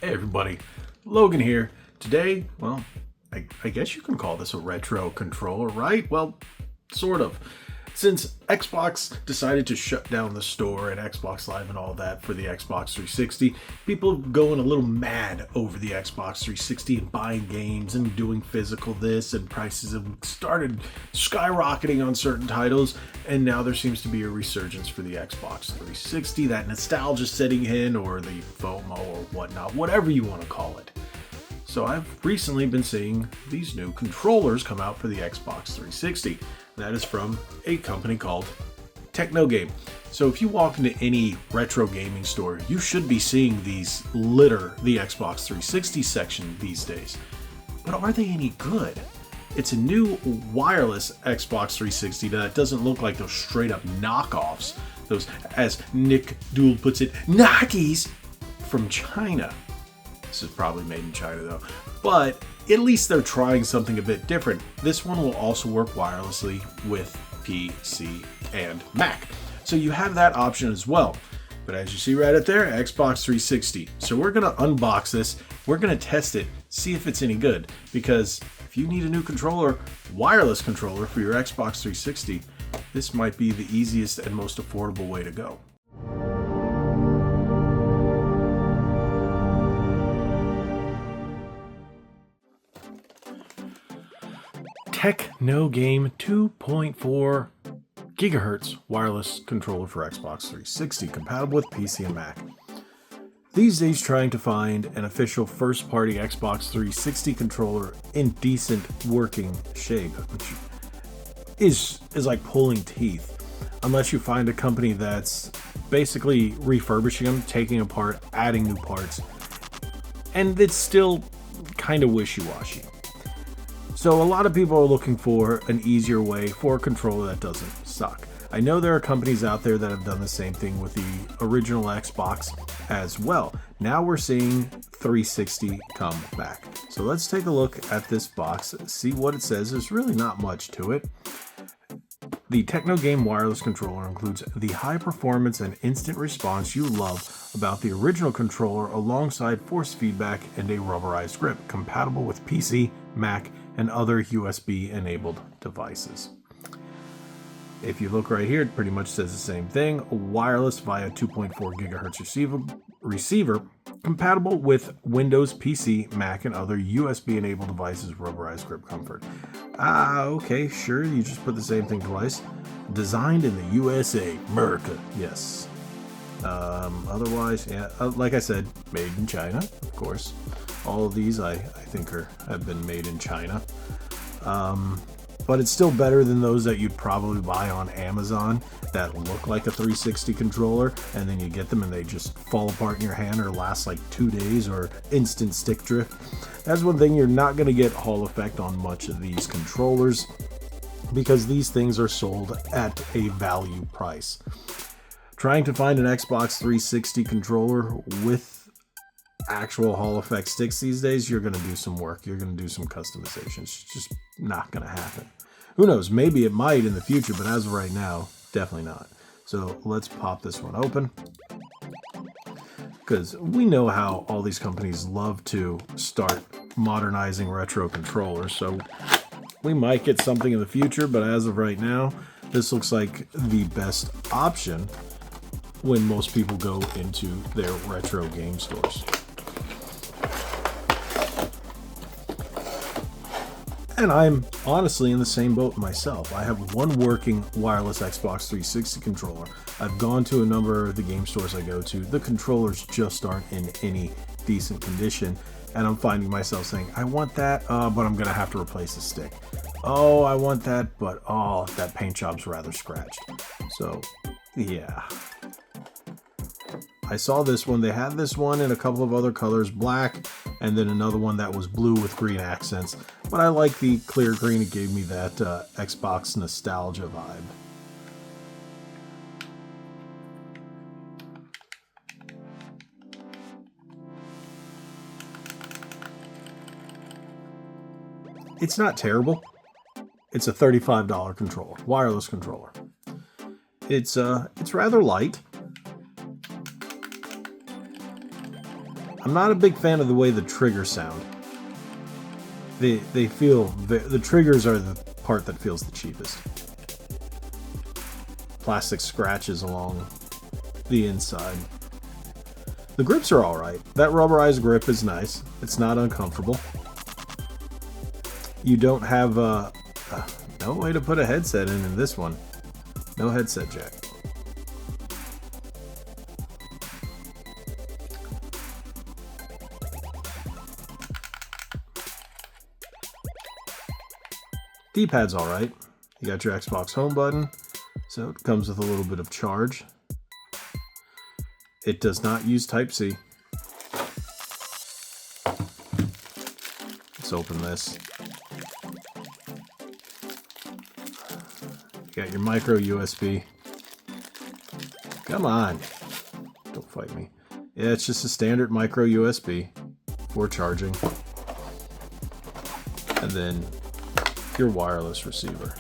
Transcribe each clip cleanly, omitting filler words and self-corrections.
Hey everybody, Logan here. Today, well, I guess you can call this a retro controller, right? Well, sort of. Since Xbox decided to shut down the store and Xbox Live and all that for the Xbox 360, people going a little mad over the Xbox 360 and buying games and doing physical this, and prices have started skyrocketing on certain titles, and now there seems to be a resurgence for the Xbox 360, that nostalgia setting in, or the FOMO or whatnot, whatever you want to call it. So I've recently been seeing these new controllers come out for the Xbox 360. That is from a company called Teknogame. So if you walk into any retro gaming store, you should be seeing these litter the Xbox 360 section these days. But are they any good? It's a new wireless Xbox 360 that doesn't look like those straight up knockoffs. Those, as Nick Dool puts it, knockies from China. This is probably made in China though. But at least they're trying something a bit different. This one will also work wirelessly with PC and Mac. So you have that option as well. But as you see right up there, Xbox 360. So we're going to unbox this. We're going to test it, see if it's any good. Because if you need a new controller, wireless controller for your Xbox 360, this might be the easiest and most affordable way to go. Teknogame 2.4 gigahertz wireless controller for Xbox 360, compatible with PC and Mac. These days, trying to find an official first-party Xbox 360 controller in decent working shape, which is like pulling teeth, unless you find a company that's basically refurbishing them, taking apart, adding new parts, and it's still kind of wishy-washy. So a lot of people are looking for an easier way for a controller that doesn't suck. I know there are companies out there that have done the same thing with the original Xbox as well. Now we're seeing 360 come back. So let's take a look at this box, see what it says. There's really not much to it. The Teknogame wireless controller includes the high performance and instant response you love about the original controller, alongside force feedback and a rubberized grip, compatible with PC, Mac, and other USB-enabled devices. If you look right here, it pretty much says the same thing. Wireless via 2.4 gigahertz receiver, compatible with Windows, PC, Mac, and other USB-enabled devices, rubberized grip comfort. Okay, sure, you just put the same thing twice. Designed in the USA, America, yes. Otherwise, yeah, like I said, made in China, of course. All of these I think have been made in China. But it's still better than those that you'd probably buy on Amazon that look like a 360 controller, and then you get them and they just fall apart in your hand or last like 2 days, or instant stick drift. That's one thing, you're not going to get Hall effect on much of these controllers because these things are sold at a value price. Trying to find an Xbox 360 controller with actual Hall effect sticks these days, you're going to do some work. You're going to do some customization. It's just not going to happen. Who knows? Maybe it might in the future, but as of right now, definitely not. So let's pop this one open, because we know how all these companies love to start modernizing retro controllers. So we might get something in the future, but as of right now, this looks like the best option when most people go into their retro game stores. And I'm honestly in the same boat myself. I have one working wireless Xbox 360 controller. I've gone to a number of the game stores I go to. The controllers just aren't in any decent condition. And I'm finding myself saying, I want that, but I'm going to have to replace the stick. Oh, I want that, but oh, that paint job's rather scratched. So, yeah. I saw this one. They had this one in a couple of other colors, black, and then another one that was blue with green accents. But I like the clear green. It gave me that Xbox nostalgia vibe. It's not terrible. It's a $35 controller, wireless controller. It's rather light. I'm not a big fan of the way the triggers sound. They feel... The triggers are the part that feels the cheapest. Plastic scratches along the inside. The grips are alright. That rubberized grip is nice. It's not uncomfortable. You don't have no way to put a headset in this one. No headset jack. D-pad's alright. You got your Xbox home button, so it comes with a little bit of charge. It does not use Type-C. Let's open this. You got your micro USB. Come on. Don't fight me. Yeah, it's just a standard micro USB for charging. And then your wireless receiver.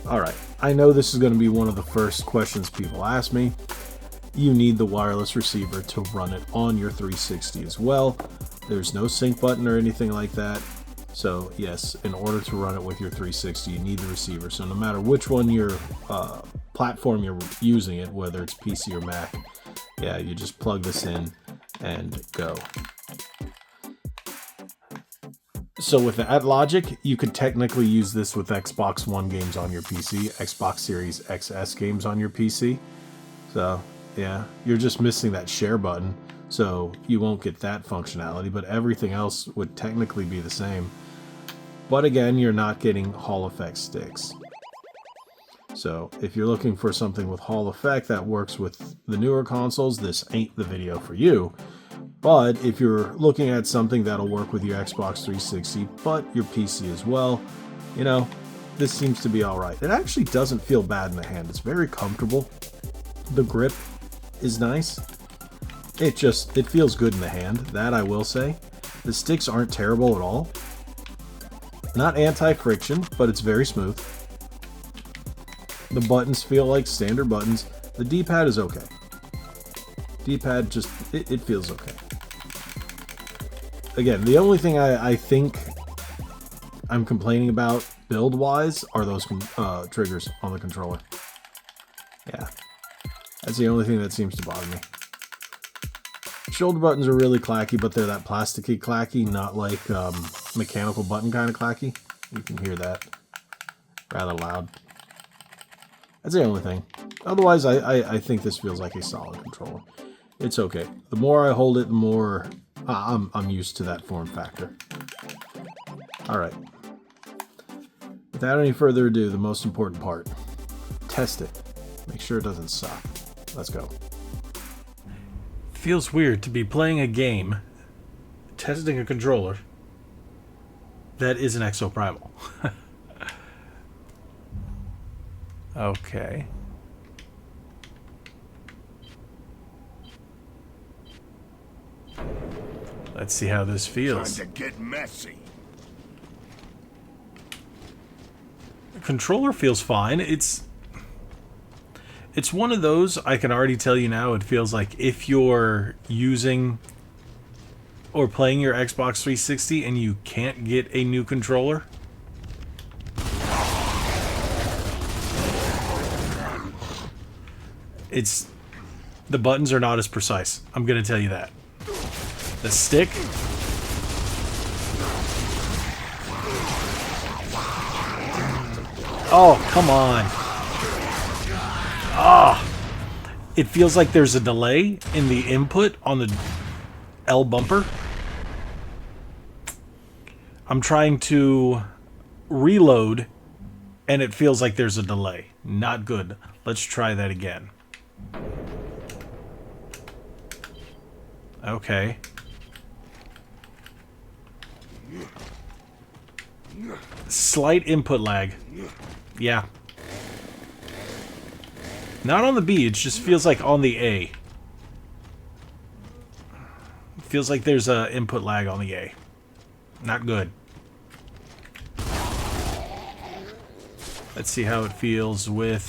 Alright, I know this is going to be one of the first questions people ask me. You need the wireless receiver to run it on your 360 as well. There's no sync button or anything like that. So yes, in order to run it with your 360, you need the receiver. So no matter which one your platform you're using it, whether it's PC or Mac, yeah, you just plug this in and go. So with that logic, you could technically use this with Xbox One games on your PC, Xbox Series XS games on your PC. So yeah, you're just missing that share button, so you won't get that functionality, but everything else would technically be the same. But again, you're not getting Hall Effect sticks. So if you're looking for something with Hall Effect that works with the newer consoles, this ain't the video for you. But if you're looking at something that'll work with your Xbox 360, but your PC as well, you know, this seems to be alright. It actually doesn't feel bad in the hand. It's very comfortable. The grip is nice. It feels good in the hand, that I will say. The sticks aren't terrible at all. Not anti-friction, but it's very smooth. The buttons feel like standard buttons. The D-pad is okay. D-pad just, it feels okay. Again, the only thing I think I'm complaining about build-wise are those triggers on the controller. Yeah. That's the only thing that seems to bother me. Shoulder buttons are really clacky, but they're that plasticky clacky, not like mechanical button kind of clacky. You can hear that rather loud. That's the only thing. Otherwise, I think this feels like a solid controller. It's okay. The more I hold it, the more I'm used to that form factor. Alright. Without any further ado, the most important part. Test it. Make sure it doesn't suck. Let's go. Feels weird to be playing a game, testing a controller that is an Exoprimal. Okay. Let's see how this feels. Time to get messy. The controller feels fine. It's one of those, I can already tell you now, it feels like if you're using or playing your Xbox 360 and you can't get a new controller, the buttons are not as precise. I'm going to tell you that. The stick. Oh, come on. Ah. It feels like there's a delay in the input on the L bumper. I'm trying to reload and it feels like there's a delay. Not good. Let's try that again. Okay. Slight input lag. Yeah. Not on the B, it just feels like on the A. It feels like there's a input lag on the A. Not good. Let's see how it feels with...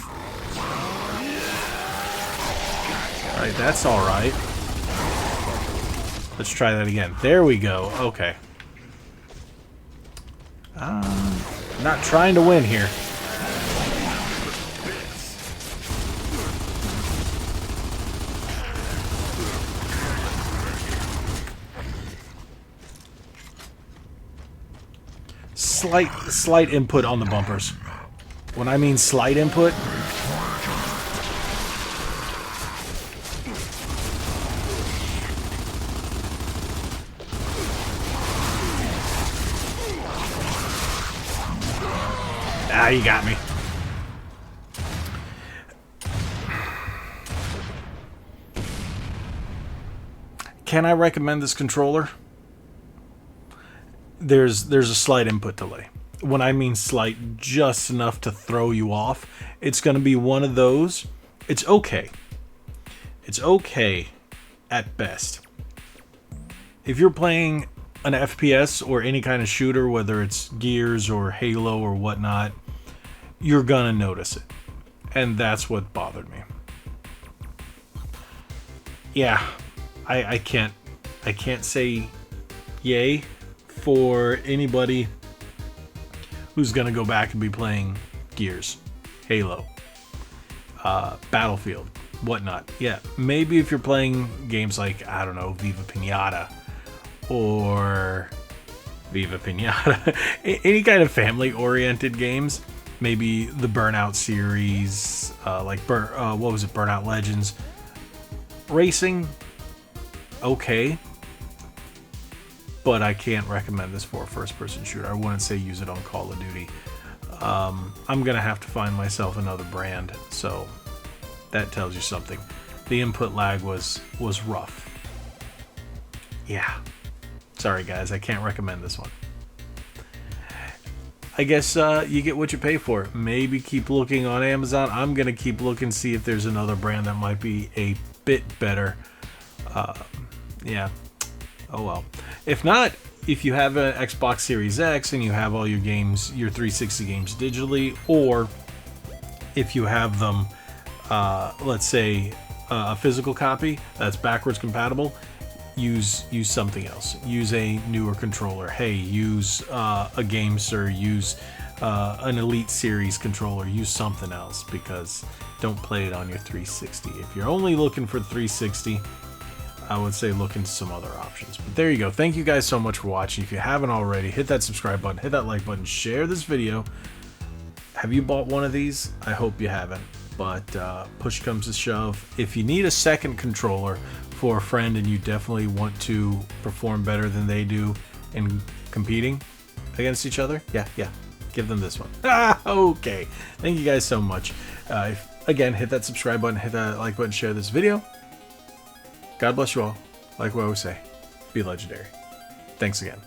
Alright, that's alright. Let's try that again. There we go. Okay. Not trying to win here. Slight input on the bumpers. When I mean slight input, you got me. Can I recommend this controller? There's a slight input delay. When I mean slight, just enough to throw you off. It's going to be one of those. It's okay. It's okay at best. If you're playing an FPS or any kind of shooter, whether it's Gears or Halo or whatnot, you're gonna notice it. And that's what bothered me. Yeah, I can't say yay for anybody who's gonna go back and be playing Gears, Halo, Battlefield, whatnot. Yeah, maybe if you're playing games like, I don't know, Viva Pinata or any kind of family-oriented games. Maybe the Burnout series, like what was it, Burnout Legends. Racing, okay. But I can't recommend this for a first-person shooter. I wouldn't say use it on Call of Duty. I'm going to have to find myself another brand, so that tells you something. The input lag was rough. Yeah. Sorry, guys, I can't recommend this one. I guess you get what you pay for. Maybe keep looking on Amazon. I'm going to keep looking, see if there's another brand that might be a bit better. Yeah. Oh well. If not, if you have an Xbox Series X and you have all your games, your 360 games digitally, or if you have them, let's say, a physical copy that's backwards compatible, use something else. Use a newer controller. Hey, use a GameSir. Use an Elite Series controller. Use something else, because don't play it on your 360. If you're only looking for 360, I would say look into some other options. But there you go. Thank you guys so much for watching. If you haven't already, hit that subscribe button, hit that like button, share this video. Have you bought one of these? I hope you haven't. But push comes to shove. If you need a second controller for a friend and you definitely want to perform better than they do in competing against each other, yeah, give them this one. Okay. Thank you guys so much. Again, hit that subscribe button, hit that like button, share this video. God bless you all. Like what I always say, be legendary. Thanks again.